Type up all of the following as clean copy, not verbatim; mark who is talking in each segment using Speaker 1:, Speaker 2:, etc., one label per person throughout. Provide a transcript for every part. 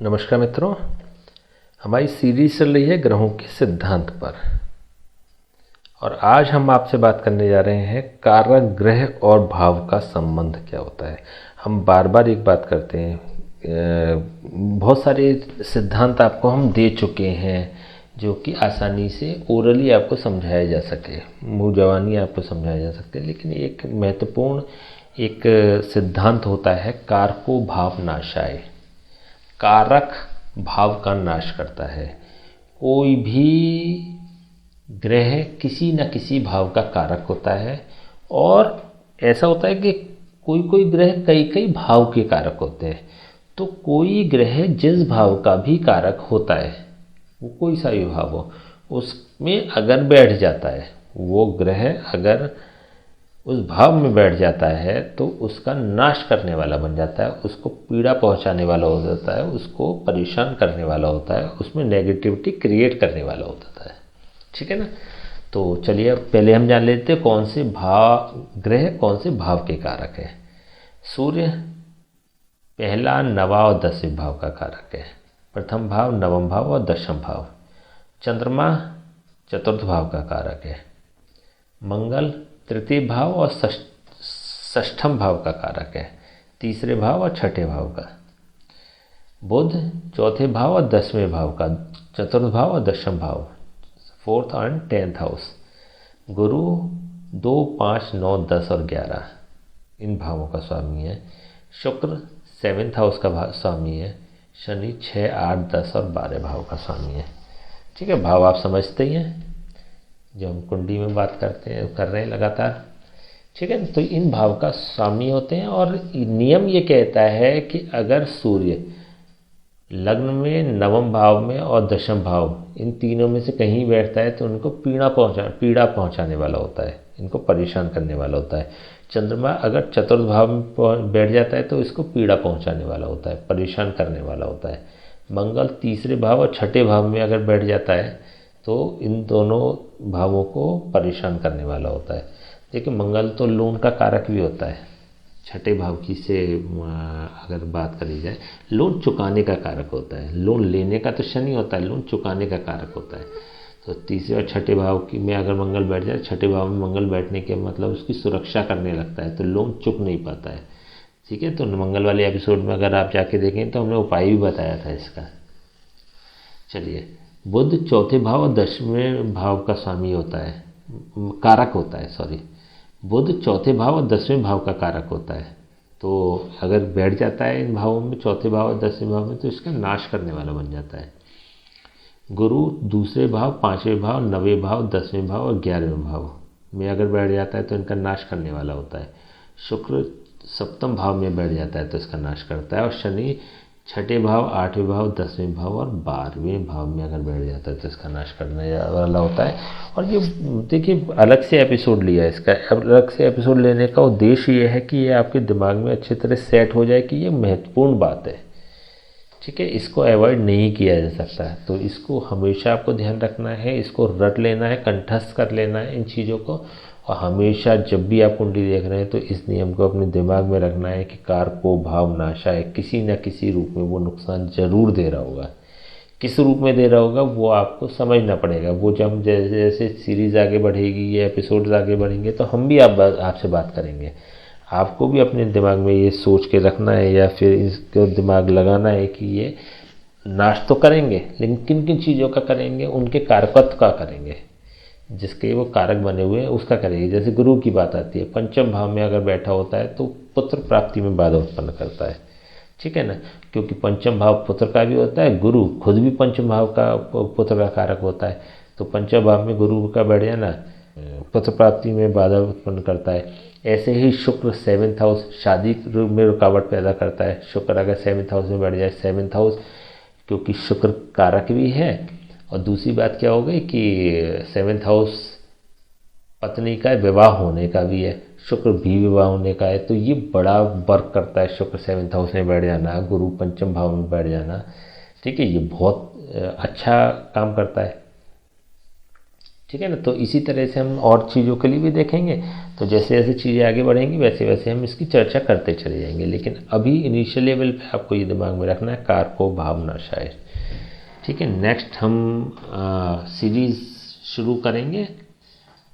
Speaker 1: नमस्कार मित्रों, हमारी सीरीज चल रही है ग्रहों के सिद्धांत पर। और आज हम आपसे बात करने जा रहे हैं कारक ग्रह और भाव का संबंध क्या होता है। हम बार बार एक बात करते हैं, बहुत सारे सिद्धांत आपको हम दे चुके हैं जो कि आसानी से ओरली आपको समझाया जा सके, मुँह जवानी आपको समझाया जा सकते, लेकिन एक महत्वपूर्ण एक सिद्धांत होता है कारको भाव नाशाय। कारक भाव का नाश करता है। कोई भी ग्रह किसी न किसी भाव का कारक होता है, और ऐसा होता है कि कोई कोई ग्रह कई कई भाव के कारक होते हैं। तो कोई ग्रह जिस भाव का भी कारक होता है, वो कोई सा भी भाव हो, उसमें अगर बैठ जाता है, वो ग्रह अगर उस भाव में बैठ जाता है तो उसका नाश करने वाला बन जाता है, उसको पीड़ा पहुंचाने वाला हो जाता है, उसको परेशान करने वाला होता है, उसमें नेगेटिविटी क्रिएट करने वाला होता है। ठीक है ना। तो चलिए अब पहले हम जान लेते हैं कौन से भाव ग्रह कौन से भाव के कारक है। सूर्य पहला, नवा और 10वें भाव का कारक है। प्रथम भाव, नवम भाव और 10वां भाव। चंद्रमा चतुर्थ भाव का कारक है। मंगल तृतीय भाव और षष्ठम भाव का कारक है, तीसरे भाव और छठे भाव का। बुध चौथे भाव और 10वें भाव का, चतुर्थ भाव और 10वां भाव, 4th एंड 10th हाउस। गुरु 2, 5, 9, 10 और 11 इन भावों का स्वामी है। शुक्र 7th हाउस का स्वामी है। शनि 6, 8, 10 और 12 भाव का स्वामी है। ठीक है, भाव आप समझते ही हैं जो हम कुंडली में बात कर रहे हैं लगातार। ठीक है, तो इन भाव का स्वामी होते हैं। और नियम ये कहता है कि अगर सूर्य लग्न में, नवम भाव में और 10वां भाव, इन तीनों में से कहीं बैठता है तो उनको पीड़ा पहुंचाने वाला होता है, इनको परेशान करने वाला होता है। चंद्रमा अगर चतुर्थ भाव में बैठ जाता है तो इसको पीड़ा पहुंचाने वाला होता है, परेशान करने वाला होता है। मंगल तीसरे भाव और छठे भाव में अगर बैठ जाता है तो इन दोनों भावों को परेशान करने वाला होता है। देखिए, मंगल तो लोन का कारक भी होता है। छठे भाव की से अगर बात करी जाए, लोन चुकाने का कारक होता है। लोन लेने का तो शनि होता है, लोन चुकाने का कारक होता है। तो तीसरे और छठे भाव की में अगर मंगल बैठ जाए, छठे भाव में मंगल बैठने के मतलब उसकी सुरक्षा करने लगता है, तो लोन चुक नहीं पाता है। ठीक है, तो मंगल वाले एपिसोड में अगर आप जाके देखें तो हमने उपाय भी बताया था इसका। चलिए, बुध चौथे भाव और 10वें भाव का स्वामी होता है, कारक होता है, सॉरी। बुध चौथे भाव और 10वें भाव का कारक होता है। तो अगर बैठ जाता है इन भावों में, चौथे भाव और 10वें भाव में, तो इसका नाश करने वाला बन जाता है। गुरु दूसरे भाव, 5वें भाव, 9वें भाव, 10वें भाव और 11वें भाव में अगर बैठ जाता है तो इनका नाश करने वाला होता है। शुक्र सप्तम भाव में बैठ जाता है तो इसका नाश करता है। और शनि छठे भाव, 8वें भाव, 10वें भाव और 12वें भाव में अगर बैठ जाता है तो इसका नाश करने वाला होता है। और ये देखिए, अलग से एपिसोड लिया है इसका। अलग से एपिसोड लेने का उद्देश्य ये है कि ये आपके दिमाग में अच्छी तरह सेट हो जाए कि ये महत्वपूर्ण बात है। ठीक है, इसको अवॉइड नहीं किया जा सकता है, तो इसको हमेशा आपको ध्यान रखना है, इसको रट लेना है, कंठस्थ कर लेना है इन चीज़ों को। और हमेशा जब भी आप कुंडली देख रहे हैं तो इस नियम को अपने दिमाग में रखना है कि कारको भाव नाशाय, किसी न किसी रूप में वो नुकसान जरूर दे रहा होगा। किस रूप में दे रहा होगा वो आपको समझना पड़ेगा। वो जब जैसे जैसे सीरीज़ आगे बढ़ेगी, ये एपिसोड्स आगे बढ़ेंगे, तो हम भी आपसे बात करेंगे। आपको भी अपने दिमाग में ये सोच के रखना है, या फिर इसको दिमाग लगाना है कि ये नाश तो करेंगे, लेकिन किन किन चीज़ों का करेंगे, उनके कारकत्व का करेंगे, जिसके वो कारक बने हुए हैं उसका करेंगे। जैसे गुरु की बात आती है, पंचम भाव में अगर बैठा होता है तो पुत्र प्राप्ति में बाधा उत्पन्न करता है। ठीक है ना, क्योंकि पंचम भाव पुत्र का भी होता है, गुरु खुद भी पंचम भाव का पुत्र का कारक होता है। तो पंचम भाव में गुरु का बैठ जाना पुत्र प्राप्ति में बाधा उत्पन्न करता है। ऐसे ही शुक्र 7th हाउस शादी में रुकावट पैदा करता है। शुक्र अगर 7th हाउस में बैठ जाए, 7th हाउस क्योंकि शुक्र कारक भी है। और दूसरी बात क्या हो गई कि 7th हाउस पत्नी का विवाह होने का भी है, शुक्र भी विवाह होने का है। तो ये बड़ा वर्क करता है शुक्र 7th हाउस में बैठ जाना, गुरु पंचम भाव में बैठ जाना। ठीक है, ये बहुत अच्छा काम करता है। ठीक है ना। तो इसी तरह से हम और चीज़ों के लिए भी देखेंगे, तो जैसे जैसे चीज़ें आगे बढ़ेंगी वैसे वैसे हम इसकी चर्चा करते चले जाएंगे। लेकिन अभी इनिशियल लेवल पे आपको ये दिमाग में रखना है, कारको भावना शायद। ठीक है, नेक्स्ट हम सीरीज़ शुरू करेंगे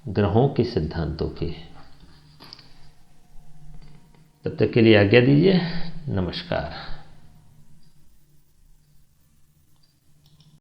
Speaker 1: ग्रहों के सिद्धांतों की। तब तक के लिए आज्ञा दीजिए, नमस्कार।